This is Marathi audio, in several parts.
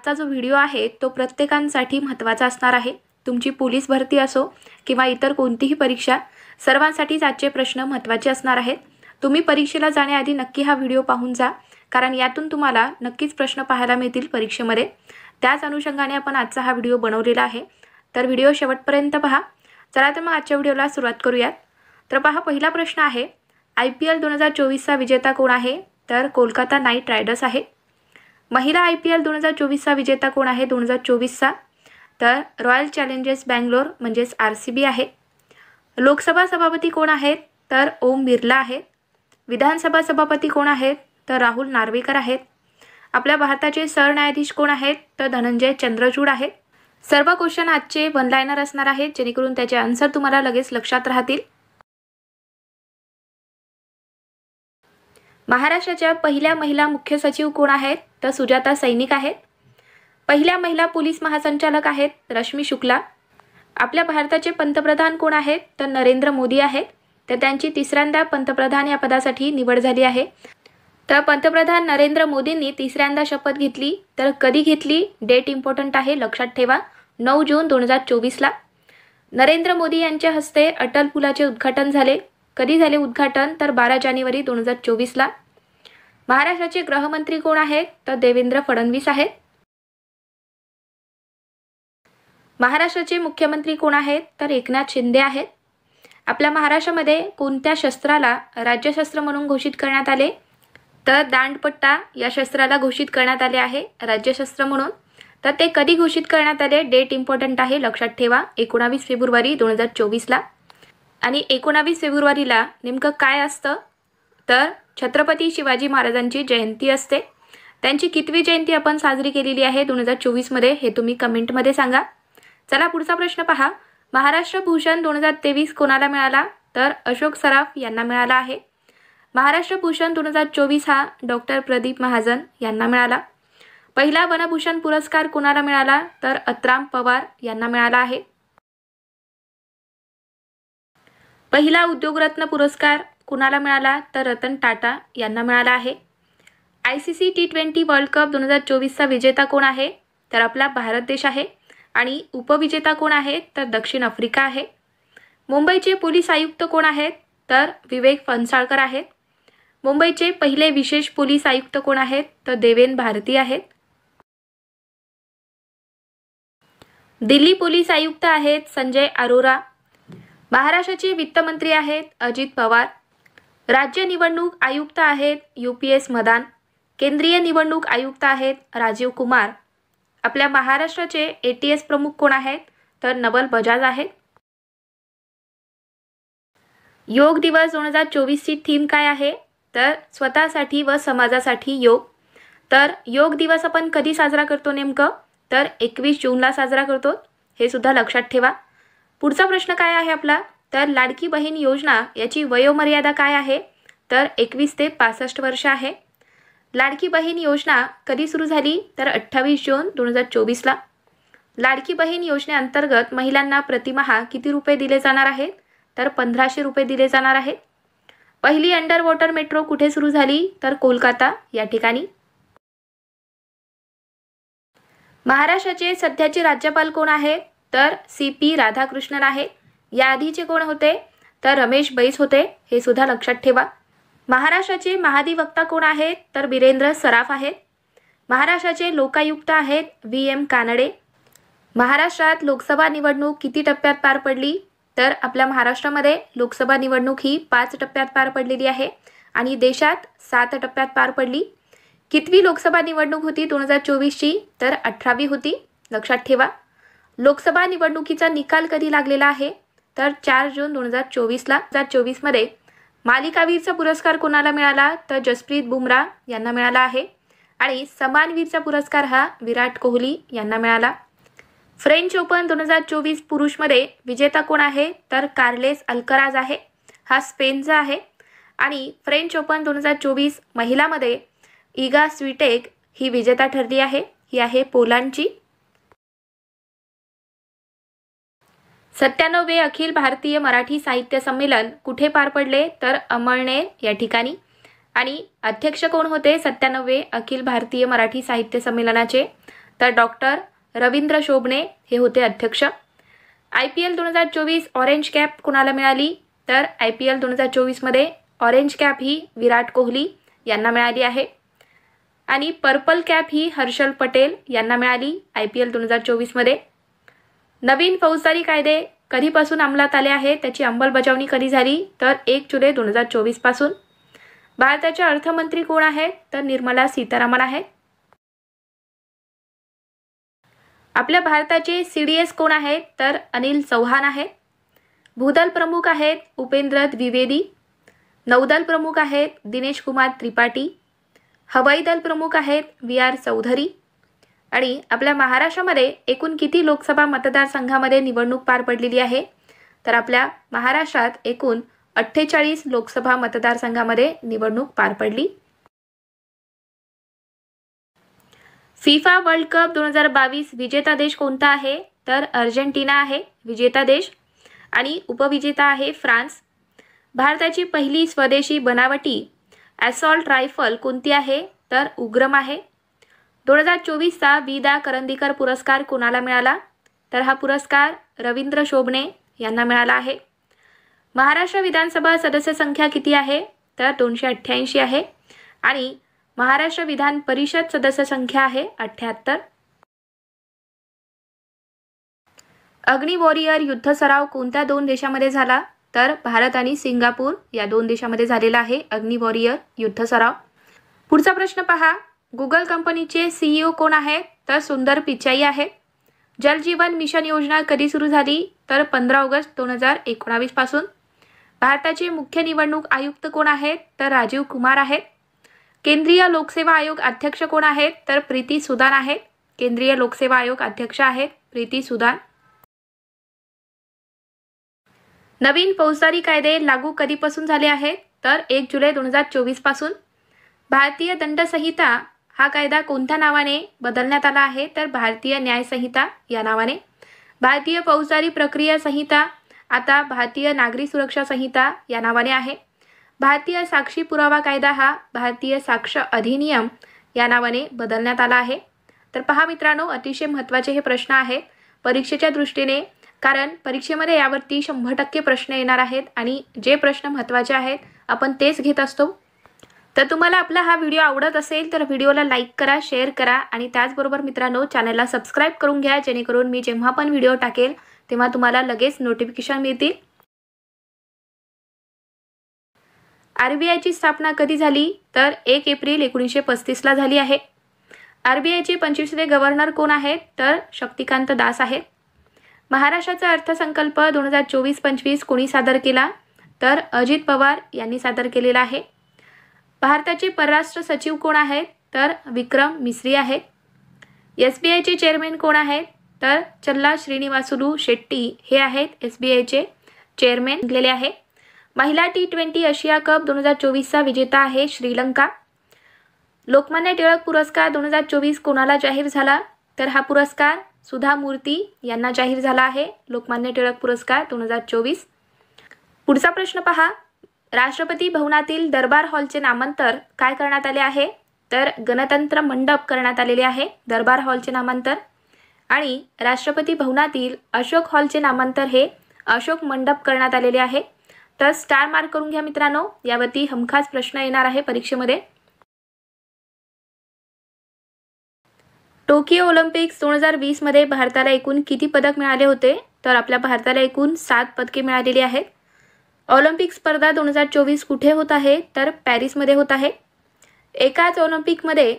आजचा जो व्हिडिओ आहे तो प्रत्येकांसाठी महत्त्वाचा असणार आहे। तुमची पोलीस भरती असो किंवा इतर कोणतीही परीक्षा, सर्वांसाठीच आजचे प्रश्न महत्त्वाचे असणार आहेत। तुम्ही परीक्षेला जाण्याआधी नक्की हा व्हिडिओ पाहून जा, कारण यातून तुम्हाला नक्कीच प्रश्न पाहायला मिळतील परीक्षेमध्ये। त्याच अनुषंगाने आपण आजचा हा व्हिडिओ बनवलेला आहे, तर व्हिडिओ शेवटपर्यंत पहा। चला तर मग आजच्या व्हिडिओला सुरुवात करूयात। तर पहा, पहिला प्रश्न आहे, IPL 2024 चा विजेता कोण आहे? तर कोलकाता नाईट रायडर्स आहे। महिला IPL 2024 चा विजेता कोण आहे 2024 चा? तर रॉयल चॅलेंजर्स बँगलोर म्हणजेच RCB आहे। लोकसभा सभापती कोण आहेत? तर ओम बिर्ला आहेत। विधानसभा सभापती कोण आहेत? तर राहुल नार्वेकर आहेत। आपल्या भारताचे सरन्यायाधीश कोण आहेत? तर धनंजय चंद्रचूड आहेत। सर्व क्वेश्चन आजचे वन लाइनर असणार आहेत, जेणेकरून त्याचे आन्सर तुम्हाला लगेच लक्षात राहतील। महाराष्ट्राच्या पहिल्या महिला मुख्य सचिव कोण आहेत? तर सुजाता सैनिक आहेत। पहिल्या महिला पोलीस महासंचालक आहेत रश्मी शुक्ला। आपल्या भारताचे पंतप्रधान कोण आहेत? तर नरेंद्र मोदी आहेत। तर त्यांची तिसऱ्यांदा पंतप्रधान या पदासाठी निवड झाली आहे। तर पंतप्रधान नरेंद्र मोदींनी तिसऱ्यांदा शपथ घेतली, तर कधी घेतली? डेट इम्पॉर्टंट आहे, लक्षात ठेवा, 9 जून 2024 ला। नरेंद्र मोदी यांच्या हस्ते अटल पुलाचे उद्घाटन झाले। कधी झाले उद्घाटन? तर 12 जानेवारी 2024 ला। महाराष्ट्राचे गृहमंत्री कोण आहेत? तर देवेंद्र फडणवीस आहेत। महाराष्ट्राचे मुख्यमंत्री कोण आहेत? तर एकनाथ शिंदे आहेत। आपल्या महाराष्ट्रामध्ये कोणत्या शस्त्राला राज्यशस्त्र म्हणून घोषित करण्यात आले? तर दांडपट्टा या शस्त्राला घोषित करण्यात आले आहे राज्यशस्त्र म्हणून। तर ते कधी घोषित करण्यात आले? डेट इम्पॉर्टंट आहे, लक्षात ठेवा, 19 फेब्रुवारी 2024 ला। आणि 19 फेब्रुवारीला नेमकं काय असतं? तर छत्रपती शिवाजी महाराजांची जयंती असते। त्यांची कितवी जयंती आपण साजरी केलेली आहे 2024 मध्ये, हे तुम्ही कमेंटमध्ये सांगा। चला पुढचा प्रश्न पहा, महाराष्ट्र भूषण 2023 कोणाला मिळाला? तर अशोक सराफ यांना मिळाला आहे। महाराष्ट्र भूषण 2024 हा डॉक्टर प्रदीप महाजन यांना मिळाला। पहिला वनभूषण पुरस्कार कोणाला मिळाला? तर अत्राम पवार यांना मिळाला आहे। पहिला उद्योगरत्न पुरस्कार कुणाला मिळाला? तर रतन टाटा यांना मिळाला आहे। ICC T20 वर्ल्ड कप 2024 चा विजेता कोण आहे? तर आपला भारत देश आहे। आणि उपविजेता कोण आहे? तर दक्षिण आफ्रिका आहे। मुंबईचे पोलीस आयुक्त कोण आहेत? तर विवेक फणसाळकर आहेत। मुंबईचे पहिले विशेष पोलीस आयुक्त कोण आहेत? तर देवेन भारती आहेत। दिल्ली पोलीस आयुक्त आहेत संजय अरोरा। महाराष्ट्राचे वित्तमंत्री आहेत अजित पवार। राज्य निवडणूक आयुक्त आहेत UPS मदान। केंद्रीय निवडणूक आयुक्त आहेत राजीव कुमार। आपल्या महाराष्ट्राचे ATS प्रमुख कोण आहेत? तर नवल बजाज आहेत। योग दिवस 2024 ची थीम काय आहे? तर स्वतःसाठी व समाजासाठी योग। तर योग दिवस आपण कधी साजरा करतो नेमकं? तर 21 जूनला साजरा करतो, हे सुद्धा लक्षात ठेवा। पुढचा प्रश्न काय आहे आपला? तर लाडकी बहीण योजना याची वयोमर्यादा काय आहे? तर 21 ते 65 वर्ष आहे। लाडकी बहीण योजना कधी सुरू झाली? तर 28 जून 2024 ला। लाडकी बहीण योजनेअंतर्गत महिलांना प्रतिमाहा किती रुपये दिले जाणार आहेत? तर 1500 रुपये दिले जाणार आहेत। पहिली अंडर वॉटर मेट्रो कुठे सुरू झाली? तर कोलकाता या ठिकाणी। महाराष्ट्राचे सध्याचे राज्यपाल कोण आहेत? तर CP राधाकृष्णन आहे। या आधीचे कोण होते? तर रमेश बैस होते, हे सुद्धा लक्षात ठेवा। महाराष्ट्राचे महाधिवक्ता कोण आहेत? तर वीरेंद्र सराफ आहेत। महाराष्ट्राचे लोकायुक्त आहेत VM कानडे। महाराष्ट्रात लोकसभा निवडणूक किती टप्प्यात पार पडली? तर आपल्या महाराष्ट्रामध्ये लोकसभा निवडणूक ही 5 टप्प्यात पार पडलेली आहे आणि देशात 7 टप्प्यात पार पडली। कितवी लोकसभा निवडणूक होती 2024 ची? तर 18वी होती, लक्षात ठेवा। लोकसभा निवडणुकीचा निकाल कधी लागलेला आहे? तर 4 जून 2024 ला। 2024 मध्ये मालिकावीरचा पुरस्कार कोणाला मिळाला? तर जसप्रीत बुमराह यांना मिळाला आहे। आणि समानवीरचा पुरस्कार हा विराट कोहली यांना मिळाला। फ्रेंच ओपन 2024 पुरुषमध्ये विजेता कोण आहे? तर कार्लेस अल्कराज आहे, हा स्पेनचा आहे। आणि फ्रेंच ओपन 2024 महिलामध्ये इगा स्विटेक ही विजेता ठरली आहे, ही आहे पोलंडची। 97वे अखिल भारतीय मराठी साहित्य संमेलन कुठे पार पडले? तर अमळनेर या ठिकाणी। आणि अध्यक्ष कोण होते 97वे अखिल भारतीय मराठी साहित्य संमेलनाचे? तर डॉक्टर रवींद्र शोभणे हे होते अध्यक्ष. IPL 2024 ऑरेंज कॅप कोणाला मिळाली? तर IPL 2024मध्ये ऑरेंज कॅप ही विराट कोहली यांना मिळाली आहे आणि पर्पल कॅप ही हर्षल पटेल यांना मिळाली IPL 2024मध्ये. नवीन फौजदारी कायदे कधीपासून अंमलात आले आहे, त्याची अंमलबजावणी कधी झाली? तर 1 जुलै 2024 पासून. भारताच्या अर्थमंत्री कोण आहेत? तर निर्मला सीतारामन आहेत. आपल्या भारताचे CDS कोण आहेत? तर अनिल चौहान आहेत. भूदल प्रमुख आहेत उपेंद्र द्विवेदी. नौदल प्रमुख आहेत दिनेश कुमार त्रिपाठी. हवाई दल प्रमुख आहेत VR चौधरी. आणि आपल्या महाराष्ट्रामध्ये एकूण किती लोकसभा मतदारसंघामध्ये निवडणूक पार पडलेली आहे? तर आपल्या महाराष्ट्रात एकूण 48 लोकसभा मतदारसंघामध्ये निवडणूक पार पडली. FIFA वर्ल्ड कप 2022 विजेता देश कोणता आहे? तर अर्जेंटिना आहे विजेता देश आणि उपविजेता आहे फ्रान्स. भारताची पहिली स्वदेशी बनावटी ॲसॉल्ट रायफल कोणती आहे? तर उग्रम आहे. 2024चा विदा करंदीकर पुरस्कार कोणाला मिळाला? तर हा पुरस्कार रवींद्र शोभणे यांना मिळाला आहे. महाराष्ट्र विधानसभा सदस्य संख्या किती आहे? तर 288 आहे आणि महाराष्ट्र विधान परिषद सदस्य संख्या आहे 78. अग्नि वॉरियर युद्ध सराव कोणत्या 2 देशामध्ये झाला? तर भारत आणि सिंगापूर या 2 देशामध्ये झालेला आहे अग्नि वॉरियर युद्ध सराव. पुढचा प्रश्न पहा. गुगल कंपनीचे CEO कोण आहेत? तर सुंदर पिचाई आहे. जल जीवन मिशन योजना कधी सुरू झाली? तर 15 ऑगस्ट 2019 पासून. भारताचे मुख्य निवडणूक आयुक्त कोण आहेत? तर राजीव कुमार आहेत. केंद्रीय लोकसेवा आयोग अध्यक्ष कोण आहेत? तर प्रीती सुदान आहेत. केंद्रीय लोकसेवा आयोग अध्यक्ष आहेत प्रीती सुदान. नवीन फौजदारी कायदे लागू कधीपासून झाले आहेत? तर 1 जुलै 2024 पासून. भारतीय दंड संहिता हा कायदा कोणत्या नावाने बदलण्यात आला आहे? तर भारतीय न्याय संहिता या नावाने. भारतीय फौजदारी प्रक्रिया संहिता आता भारतीय नागरी सुरक्षा संहिता या नावाने आहे. भारतीय साक्षी पुरावा कायदा हा भारतीय साक्ष अधिनियम या नावाने बदलण्यात आला आहे. तर पहा मित्रांनो, अतिशय महत्त्वाचे हे प्रश्न आहेत परीक्षेच्या दृष्टीने, कारण परीक्षेमध्ये यावरती 100% प्रश्न येणार आहेत आणि जे प्रश्न महत्त्वाचे आहेत आपण तेच घेत असतो. तर तुम्हाला आपला हा व्हिडिओ आवडत असेल तर व्हिडिओला लाईक करा, शेअर करा आणि त्याचबरोबर मित्रांनो चॅनलला सबस्क्राईब करून घ्या, जेणेकरून मी जेव्हा पण व्हिडिओ टाकेल तेव्हा तुम्हाला लगेच नोटिफिकेशन मिळतील. RBIची स्थापना कधी झाली? तर 1 एप्रिल 1935ला झाली आहे. RBIचे 25वे गव्हर्नर कोण आहेत? तर शक्तिकांत दास आहेत. महाराष्ट्राचा अर्थसंकल्प 2024-25 कोणी सादर केला? तर अजित पवार यांनी सादर केलेला आहे. भारताचे परराष्ट्र सचिव कोण आहेत? तर विक्रम मिस्री आहेत. SBIचे चेअरमॅन कोण आहेत? तर चल्ला श्रीनिवासुलू शेट्टी हे आहेत SBIचे चेअरमॅन बनलेले आहे. महिला T20 आशिया कप 2024चा विजेता आहे श्रीलंका. लोकमान्य टिळक पुरस्कार 2024 कोणाला जाहीर झाला? तर हा पुरस्कार सुधा मूर्ती यांना जाहीर झाला आहे. लोकमान्य टिळक पुरस्कार 2024. पुढचा प्रश्न पहा. राष्ट्रपती भवनातील दरबार हॉलचे नामांतर काय करण्यात आले आहे? तर गणतंत्र मंडप करण्यात आलेले आहे दरबार हॉलचे नामांतर. आणि राष्ट्रपती भवनातील अशोक हॉलचे नामांतर हे अशोक मंडप करण्यात आलेले आहे. तर स्टार मार्क करून घ्या मित्रांनो, यावरती हमखास प्रश्न येणार आहे परीक्षेमध्ये. टोकियो ऑलिम्पिक्स 2020 मध्ये भारताला एकूण किती पदक मिळाले होते? तर आपल्या भारताला एकूण 7 पदके मिळालेली आहेत. ऑलिम्पिक स्पर्धा 2024 कुठे होत आहे? तर पॅरिसमध्ये होत आहे. एकाच ऑलिम्पिकमध्ये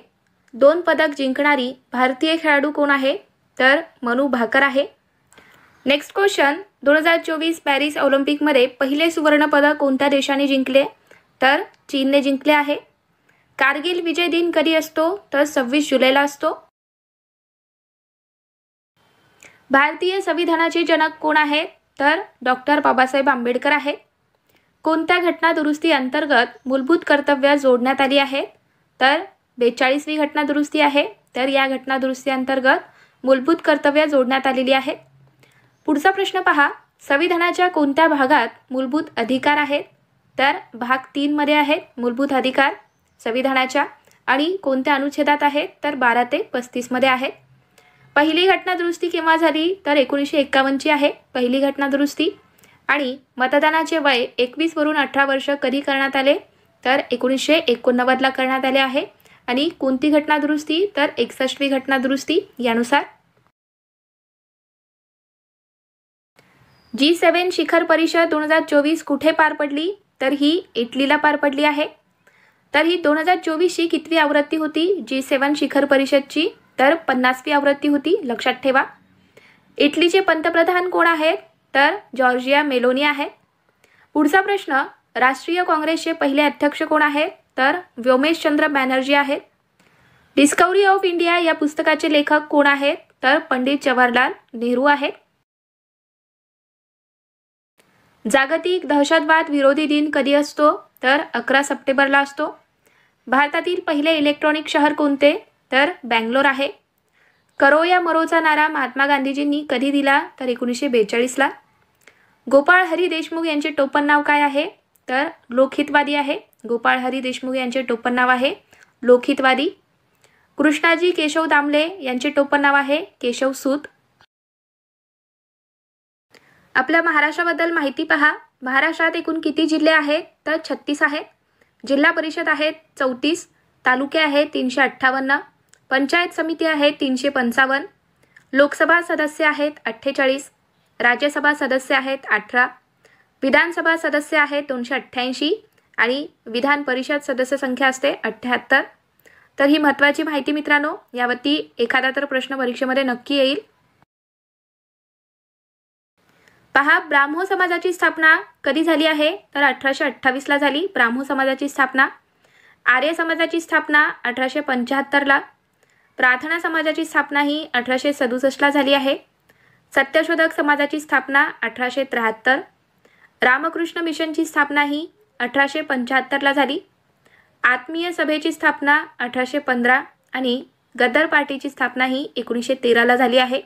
2 पदक जिंकणारी भारतीय खेळाडू कोण आहे? तर मनू भाकर आहे. Next question. 2024 पॅरिस ऑलिम्पिकमध्ये पहिले सुवर्ण पदक कोणत्या देशाने जिंकले? तर चीनने जिंकले आहे. कारगिल विजय दिन कधी असतो? तर 26 जुलैला असतो. भारतीय संविधानाचे जनक कोण आहेत? तर डॉक्टर बाबासाहेब आंबेडकर आहेत. कोणत्या घटना दुरुस्ती अंतर्गत मूलभूत कर्तव्य जोडण्यात आली आहेत? तर 42वी घटना दुरुस्ती आहे. तर या घटना दुरुस्ती अंतर्गत मूलभूत कर्तव्य जोडण्यात आलेली आहेत. पुढचा प्रश्न पहा. संविधानाच्या कोणत्या भागात मूलभूत अधिकार आहेत? तर भाग 3 मध्ये आहेत मूलभूत अधिकार संविधानाच्या. आणि कोणत्या अनुच्छेदात आहेत? तर 12 ते 35 मध्ये आहेत. पहिली घटना दुरुस्ती केव्हा झाली तर 1951ची आहे पहिली घटना दुरुस्ती। आणि मतदानाचे वय 21 वरून 18 वर्ष कधी करण्यात आले तर 1989ला करण्यात आले आहे। आणि कोणती घटना दुरुस्ती तर 61वी घटना दुरुस्ती यानुसार। G7 शिखर परिषद 2024 कुठे पार पडली तर ही इटलीला पार पडली आहे। तर ही 2024ची कितवी आवृत्ती होती G7 शिखर परिषदची तर 50वी आवृत्ती होती, लक्षात ठेवा। इटलीचे पंतप्रधान कोण आहेत तर जॉर्जिया मेलोनी आहे। पुढचा प्रश्न, राष्ट्रीय काँग्रेसचे पहिले अध्यक्ष कोण आहेत तर व्योमेशचंद्र बॅनर्जी आहेत। डिस्कवरी ऑफ इंडिया या पुस्तकाचे लेखक कोण आहेत तर पंडित जवाहरलाल नेहरू आहेत। जागतिक दहशतवाद विरोधी दिन कधी असतो तर 11 सप्टेंबरला असतो। भारतातील पहिले इलेक्ट्रॉनिक शहर कोणते तर बँगलोर आहे। करो या मरोचा नारा महात्मा गांधीजींनी कधी दिला तर 1942ला। गोपाळ हरी देशमुख यांचे टोपण नाव काय आहे तर लोकहितवादी आहे। गोपाळ हरी देशमुख यांचे टोपण नाव आहे लोकहितवादी। कृष्णाजी केशव दामले यांचे टोपण नाव आहे केशव सूत। आपल्या महाराष्ट्राबद्दल माहिती पहा। महाराष्ट्रात एकूण किती जिल्हे आहेत तर 36 आहेत। जिल्हा परिषद आहेत 34, तालुके आहेत 358, पंचायत समिती आहेत 355, लोकसभा सदस्य आहेत 48, राज्यसभा सदस्य आहेत 18, विधानसभा सदस्य आहेत 288 आणि विधान परिषद सदस्य संख्या असते 78। तर ही महत्त्वाची माहिती मित्रांनो, यावरती एखादा तर प्रश्न परीक्षेमध्ये नक्की येईल। पहा, ब्राह्मो समाजाची स्थापना कधी झाली आहे तर 1828ला झाली ब्राह्मो समाजाची स्थापना। आर्य समाजाची स्थापना 1875ला। प्रार्थना समाजाची स्थापना ही 1867ला झाली आहे। सत्यशोधक समाजाची स्थापना 1873। रामकृष्ण मिशनची स्थापना ही 1875ला झाली। आत्मीय सभेची स्थापना 1815 आणि गदर पार्टीची स्थापना ही 1913ला झाली आहे।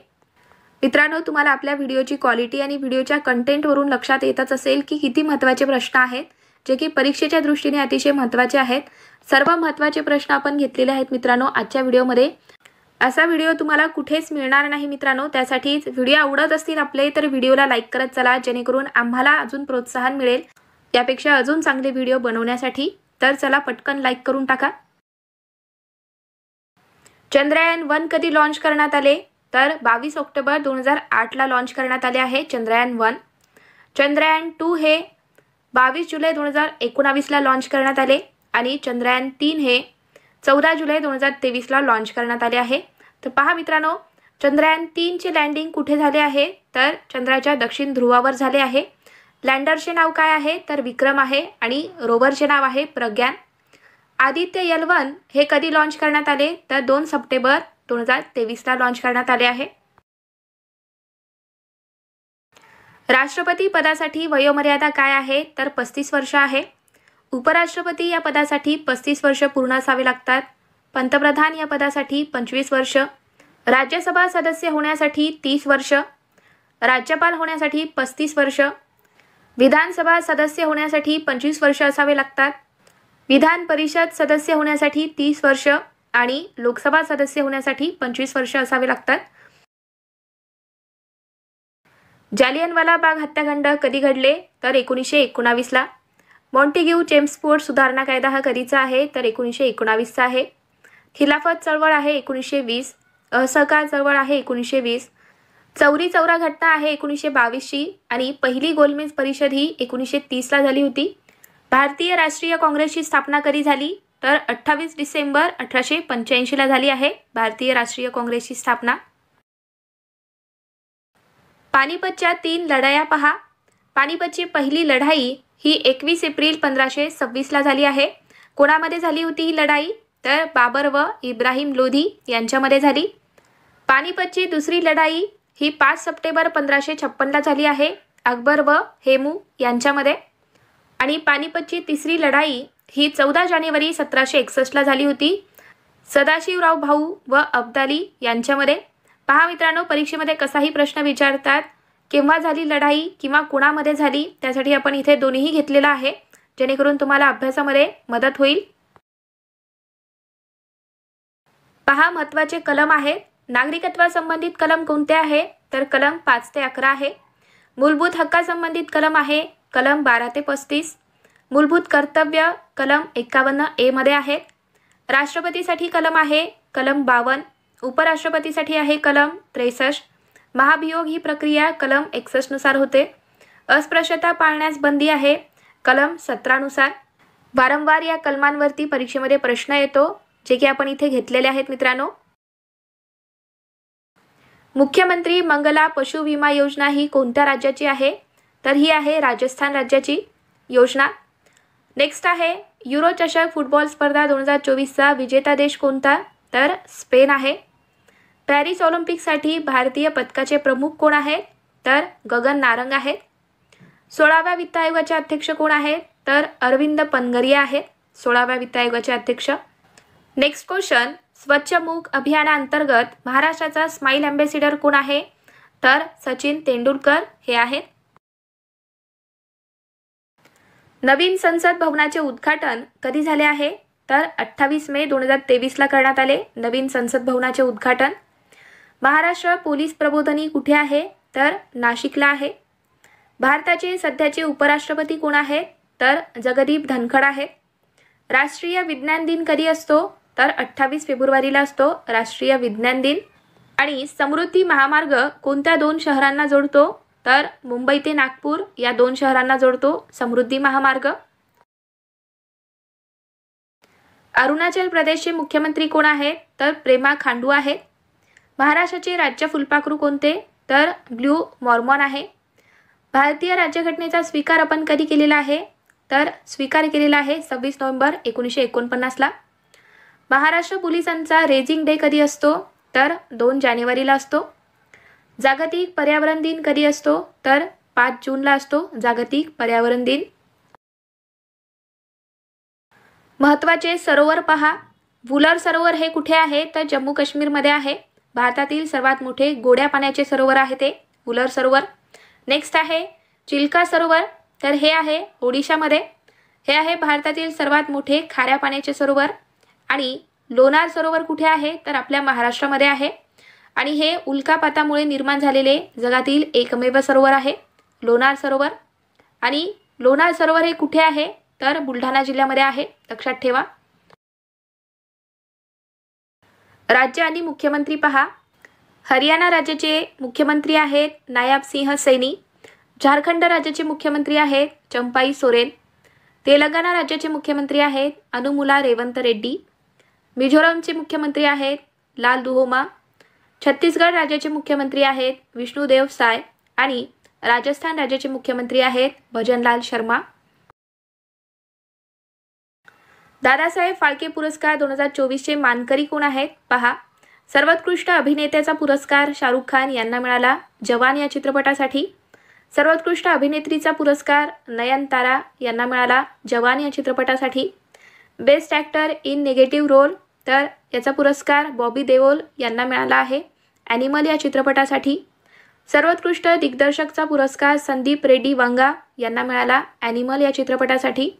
मित्रांनो, तुम्हाला आपल्या व्हिडिओची क्वालिटी आणि व्हिडिओच्या कंटेंटवरून लक्षात येतच असेल की किती महत्त्वाचे प्रश्न आहेत जे की परीक्षेच्या दृष्टीने अतिशय महत्त्वाचे आहेत। सर्व महत्त्वाचे प्रश्न आपण घेतलेले आहेत मित्रांनो आजच्या व्हिडिओमध्ये। असा व्हिडिओ तुम्हाला कुठेच मिळणार नाही मित्रांनो। त्यासाठी व्हिडिओ आवडत असतील आपले तर व्हिडिओला लाईक करत चला, जेणेकरून आम्हाला अजून प्रोत्साहन मिळेल यापेक्षा अजून चांगले व्हिडिओ बनवण्यासाठी। तर चला पटकन लाईक करून टाका। चंद्रयान 1 कधी लॉन्च करण्यात आले तर 22 ऑक्टोबर 2008ला लॉन्च करण्यात आले आहे चंद्रयान 1। चंद्रयान 2 हे 22 जुलै 2019ला लॉन्च करण्यात आले आणि चंद्रयान 3 हे 14 जुलै 2023ला लॉन्च करण्यात आले आहे। तर पहा मित्रांनो, चंद्रयान 3 चे लँडिंग कुठे झाले आहे तर चंद्राच्या दक्षिण ध्रुवावर झाले आहे। लँडरचे नाव काय आहे तर विक्रम आहे आणि रोवरचे नाव आहे प्रज्ञान। आदित्य L1 हे कधी लॉन्च करण्यात आले तर 2 सप्टेंबर 2023ला लॉन्च करण्यात आले आहे। राष्ट्रपती पदासाठी वयोमर्यादा काय आहे तर 35 वर्ष आहे। उपराष्ट्रपती या पदासाठी 35 वर्ष पूर्ण असावे लागतात। पंतप्रधान या पदासाठी 25 वर्ष, राज्यसभा सदस्य होण्यासाठी 30 वर्ष, राज्यपाल होण्यासाठी 35 वर्ष, विधानसभा सदस्य होण्यासाठी 25 वर्ष असावे लागतात। विधान परिषद सदस्य होण्यासाठी 30 वर्ष आणि लोकसभा सदस्य होण्यासाठी 25 वर्ष असावे लागतात। जालियनवाला बाग हत्याकांड कधी घडले तर 1919ला। मॉन्टेग्यू चेम्स्फोर्ड सुधारणा कायदा हा कधीचा आहे तर 1919चा आहे। खिलाफत चळवळ आहे 1920, असहकार चळवळ आहे 1920, चौरी चौरा घटना आहे 1922ची आणि पहिली गोलमेज परिषद ही 1930ला झाली होती। भारतीय राष्ट्रीय काँग्रेसची स्थापना कधी झाली तर 28 डिसेंबर 1885ला झाली आहे भारतीय राष्ट्रीय काँग्रेसची स्थापना। पानिपतच्या 3 लढाया पहा। पानिपतची पहिली लढाई ही 21 एप्रिल 1526ला झाली आहे। कोणामध्ये झाली होती ही लढाई तर बाबर व इब्राहिम लोधी यांच्यामध्ये झाली। पानिपतची दुसरी लढाई ही 5 सप्टेंबर 1556ला झाली आहे अकबर व हेमू यांच्यामध्ये। आणि पानिपतची तिसरी लढाई ही 14 जानेवारी 1761ला झाली होती सदाशिवराव भाऊ व अब्दाली यांच्यामध्ये। पहा मित्रांनो, परीक्षेमध्ये कसाही प्रश्न विचारतात केव्हा झाली लढाई किंवा कोणामध्ये झाली, त्यासाठी आपण इथे दोन्हीही घेतलेला आहे, जेणेकरून तुम्हाला अभ्यासामध्ये मदत होईल। पहा महत्त्वाचे कलम आहेत नागरिकत्वासंबंधित कलम कोणते आहे? तर कलम 5 ते 11 आहे. मूलभूत हक्कासंबंधित कलम आहे कलम 12 ते 35. मूलभूत कर्तव्य कलम 51A मध्ये आहेत. राष्ट्रपतीसाठी कलम आहे कलम 52. उपराष्ट्रपतीसाठी आहे कलम 63. महाभियोग ही प्रक्रिया कलम 61 नुसार होते. अस्पृश्यता पाळण्यास बंदी आहे कलम 17 नुसार. वारंवार या कलमांवरती परीक्षेमध्ये प्रश्न येतो, जे की आपण इथे घेतलेले आहेत मित्रांनो. मुख्यमंत्री मंगला पशु विमा योजना ही कोणत्या राज्याची आहे? तर ही आहे राजस्थान राज्याची योजना. नेक्स्ट आहे युरो चषक फुटबॉल स्पर्धा 2024चा विजेता देश कोणता? तर स्पेन आहे. पॅरिस ऑलिम्पिकसाठी भारतीय पथकाचे प्रमुख कोण आहेत? तर गगन नारंग आहेत. 16व्या वित्त आयोगाचे अध्यक्ष कोण आहेत? तर अरविंद पनगरिया आहेत 16व्या वित्त आयोगाचे अध्यक्ष. नेक्स्ट क्वेश्चन, स्वच्छ मुख अभियानाअंतर्गत महाराष्ट्राचा स्माईल अँबॅसिडर कोण आहे? तर सचिन तेंडुलकर हे आहेत. नवीन संसद भवनाचे उद्घाटन कधी झाले आहे? तर 28 मे 2023ला करण्यात आले नवीन संसद भवनाचे उद्घाटन. महाराष्ट्र पोलीस प्रबोधिनी कुठे आहे? तर नाशिकला आहे. भारताचे सध्याचे उपराष्ट्रपती कोण आहेत? तर जगदीप धनखड आहेत. राष्ट्रीय विज्ञान दिन कधी असतो? तर 28 फेब्रुवारीला असतो राष्ट्रीय विज्ञान दिन. आणि समृद्धी महामार्ग कोणत्या 2 शहरांना जोडतो? तर मुंबई ते नागपूर या 2 शहरांना जोडतो समृद्धी महामार्ग. अरुणाचल प्रदेशचे मुख्यमंत्री कोण आहेत? तर प्रेमा खांडू आहेत. महाराष्ट्राचे राज्य फुलपाखरू कोणते? तर ब्ल्यू मॉर्मॉन आहे. भारतीय राज्यघटनेचा स्वीकार आपण कधी केलेला आहे? तर स्वीकार केलेला आहे 26 नोव्हेंबर 1949ला. महाराष्ट्र पोलिसांचा रेजिंग डे कधी असतो? तर 2 जानेवारीला असतो. जागतिक पर्यावरण दिन कधी असतो? तर 5 जूनला असतो जागतिक पर्यावरण दिन. महत्त्वाचे सरोवर पहा. वुलर सरोवर हे कुठे आहे? तर जम्मू काश्मीरमध्ये आहे. भारतातील सर्वात मोठे गोड्या पाण्याचे सरोवर आहे ते वुलर सरोवर. नेक्स्ट आहे चिल्का सरोवर, तर हे आहे ओडिशामध्ये. हे आहे भारतातील सर्वात मोठे खाऱ्या पाण्याचे सरोवर. आणि लोणार सरोवर कुठे आहे? तर आपल्या महाराष्ट्रामध्ये आहे. आणि हे उल्कापातामुळे निर्माण झालेले जगातील एकमेव सरोवर आहे लोणार सरोवर. आणि लोणार सरोवर हे कुठे आहे? तर बुलढाणा जिल्ह्यामध्ये आहे, लक्षात ठेवा. राज्य आणि मुख्यमंत्री पहा. हरियाणा राज्याचे मुख्यमंत्री आहेत नायब सिंह सैनी. झारखंड राज्याचे मुख्यमंत्री आहेत चंपाई सोरेन. तेलंगणा राज्याचे मुख्यमंत्री आहेत अनुमुला रेवंत रेड्डी. मिझोरमचे मुख्यमंत्री आहेत लाल दुहोमा. छत्तीसगड राज्याचे मुख्यमंत्री आहेत विष्णुदेव साय. आणि राजस्थान राज्याचे मुख्यमंत्री आहेत भजनलाल शर्मा. दादासाहेब फाळके पुरस्कार 2024चे मानकरी कोण आहेत? पहा. सर्वोत्कृष्ट अभिनेत्याचा पुरस्कार शाहरुख खान यांना मिळाला जवान या चित्रपटासाठी. सर्वोत्कृष्ट अभिनेत्रीचा पुरस्कार नयनतारा यांना मिळाला जवान या चित्रपटासाठी. Best actor in negative role, तर याचा पुरस्कार बॉबी देओल यांना मिळाला आहे ॲनिमल या चित्रपटासाठी. सर्वोत्कृष्ट दिग्दर्शकचा पुरस्कार संदीप रेड्डी वांगा यांना मिळाला ॲनिमल या चित्रपटासाठी.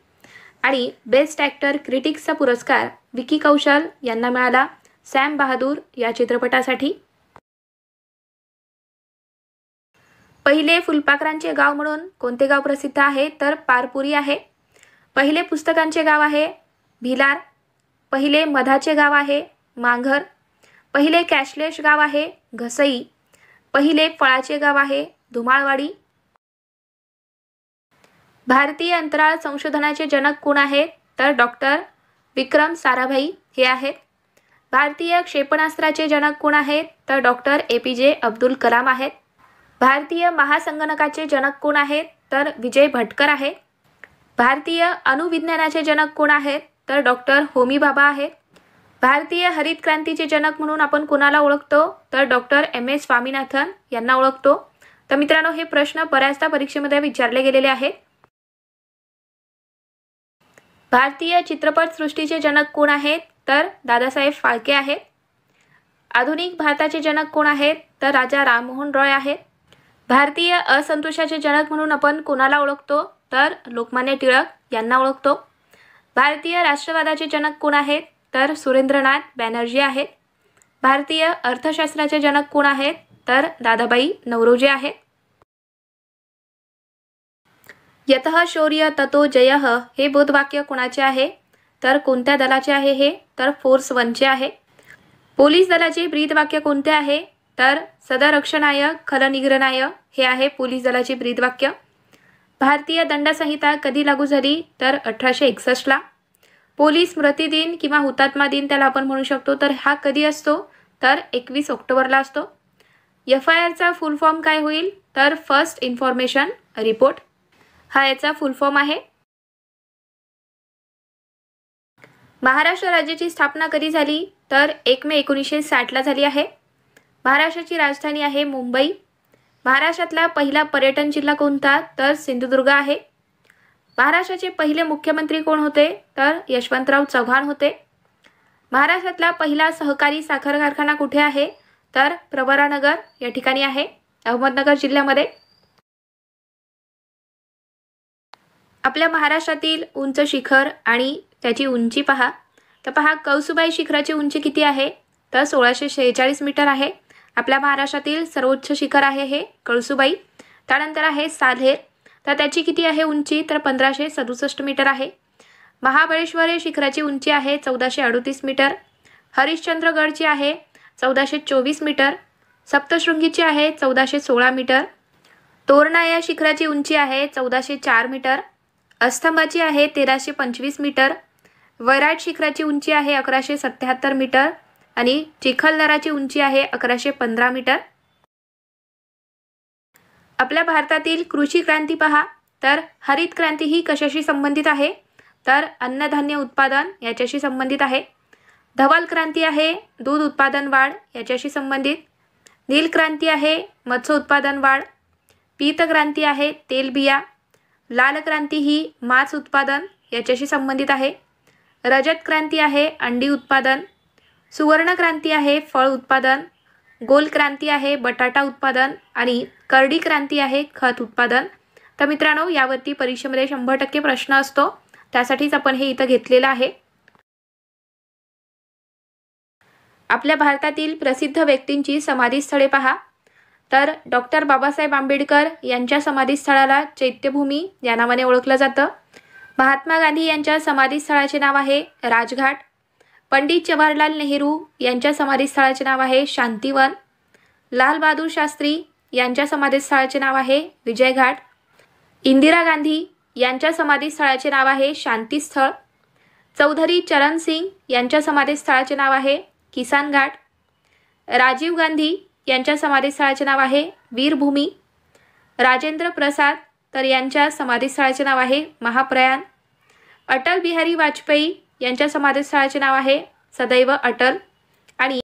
आणि बेस्ट ॲक्टर क्रिटिक्सचा पुरस्कार विकी कौशल यांना मिळाला सॅम बहादूर या चित्रपटासाठी. पहिले फुलपाखरांचे गाव म्हणून कोणते गाव प्रसिद्ध आहे? तर पारपुरी आहे. पहिले पुस्तकांचे गाव आहे भिलार. पहिले मधाचे गाव आहे मांघर. पहिले कॅशलेस गाव आहे घसई. पहिले फळाचे गाव आहे धुमाळवाडी. भारतीय अंतराळ संशोधनाचे जनक कोण आहेत? तर डॉक्टर विक्रम साराभाई हे आहेत. भारतीय क्षेपणास्त्राचे जनक कोण आहेत? तर डॉक्टर APJ अब्दुल कलाम आहेत. भारतीय महासंगणकाचे जनक कोण आहेत? तर विजय भटकर आहे. भारतीय अणुविज्ञानाचे जनक कोण आहेत? तर डॉक्टर होमी भाभा आहेत. भारतीय हरित क्रांतीचे जनक म्हणून आपण कोणाला ओळखतो? तर डॉक्टर MS स्वामीनाथन यांना ओळखतो. तर मित्रांनो, हे प्रश्न बऱ्याचदा परीक्षेमध्ये विचारले गेलेले आहेत. भारतीय चित्रपट सृष्टीचे जनक कोण आहेत? तर दादासाहेब फाळके आहेत. आधुनिक भारताचे जनक कोण आहेत? तर राजा राममोहन रॉय आहेत. भारतीय असंतोषाचे जनक म्हणून आपण कोणाला ओळखतो? तर लोकमान्य टिळक यांना ओळखतो. भारतीय राष्ट्रवादाचे जनक कोण आहेत? तर सुरेंद्रनाथ बॅनर्जी आहेत. भारतीय अर्थशास्त्राचे जनक कोण आहेत? तर दादाबाई नौरोजी आहेत. यतः शौर्य ततो जयः हे बोधवाक्य कोणाचे आहे? तर कोणत्या दलाचे आहे हे? तर फोर्स 1चे आहे. पोलीस दलाचे ब्रीदवाक्य कोणते आहे? तर सदरक्षणाय खलनिग्रहणाय हे आहे पोलीस दलाचे ब्रीदवाक्य. भारतीय दंडसंहिता कधी लागू झाली? तर 1861ला. पोलीस स्मृती दिन किंवा हुतात्मा दिन त्याला आपण म्हणू शकतो, तर हा कधी असतो? तर 21 ऑक्टोबरला असतो. FIRचा फुल फॉर्म काय होईल? तर फर्स्ट इन्फॉर्मेशन रिपोर्ट हा याचा फुल फॉर्म आहे. महाराष्ट्र राज्याची स्थापना कधी झाली? तर 1 मे 1960ला झाली आहे. महाराष्ट्राची राजधानी आहे मुंबई. महाराष्ट्रातला पहिला पर्यटन जिल्हा कोणता? तर सिंधुदुर्ग आहे. महाराष्ट्राचे पहिले मुख्यमंत्री कोण होते? तर यशवंतराव चव्हाण होते. महाराष्ट्रातला पहिला सहकारी साखर कारखाना कुठे आहे? तर प्रवरानगर या ठिकाणी आहे, अहमदनगर जिल्ह्यामध्ये. आपल्या महाराष्ट्रातील उंच शिखर आणि त्याची उंची पहा. तर पहा, कळसुबाई शिखराची उंची किती आहे? तर 1646 मीटर आहे. आपल्या महाराष्ट्रातील सर्वोच्च शिखर आहे हे कळसुबाई. त्यानंतर आहे साल्हेर, तर त्याची किती आहे उंची? तर 1567 मीटर आहे. महाबळेश्वर हे शिखराची उंची आहे 1438 मीटर. हरिश्चंद्रगडची आहे 1424 मीटर. सप्तशृंगीची आहे 1416 मीटर. तोरणा या शिखराची उंची आहे 1404 मीटर. अस्तंभाची आहे 1325 मीटर. वैराट शिखराची उंची आहे 1177 मीटर आणि चिखलदराची उंची आहे 1115 मीटर. आपल्या भारतातील कृषी क्रांती पहा. तर हरित क्रांती ही कशाशी संबंधित आहे? तर अन्नधान्य उत्पादन याच्याशी संबंधित आहे. धवल क्रांती आहे दूध उत्पादन वाढ याच्याशी संबंधित. नील क्रांती आहे मत्स्य उत्पादन वाढ. पीत क्रांती आहे तेलबिया. लाल क्रांती ही मांस उत्पादन याच्याशी संबंधित आहे. रजत क्रांती आहे अंडी उत्पादन. सुवर्ण क्रांती आहे फळ उत्पादन. गोल क्रांती आहे बटाटा उत्पादन आणि करडी क्रांती आहे खत उत्पादन. तर मित्रांनो, यावरती परीक्षेमध्ये 100% प्रश्न असतो, त्यासाठीच आपण हे इथं घेतलेलं आहे. आपल्या भारतातील प्रसिद्ध व्यक्तींची समाधीस्थळे पहा. तर डॉक्टर बाबासाहेब आंबेडकर यांच्या समाधीस्थळाला चैत्यभूमी या नावाने ओळखलं जातं. महात्मा गांधी यांच्या समाधीस्थळाचे नाव आहे राजघाट. पंडित जवाहरलाल नेहरू यांच्या समाधीस्थळाचे नाव आहे शांतिवन. लाल बहादूर शास्त्री यांच्या समाधीस्थळाचे नाव आहे विजयघाट. इंदिरा गांधी यांच्या समाधीस्थळाचे नाव आहे शांतीस्थळ. चौधरी चरण सिंग यांच्या समाधीस्थळाचे नाव आहे किसान घाट. राजीव गांधी यांच्या समाधीस्थळाचे नाव आहे वीरभूमी. राजेंद्र प्रसाद तर यांच्या समाधीस्थळाचे नाव आहे महाप्रयाण. अटल बिहारी वाजपेयी यांच्या समाधीस्थळाचे नाव आहे सदैव अटल.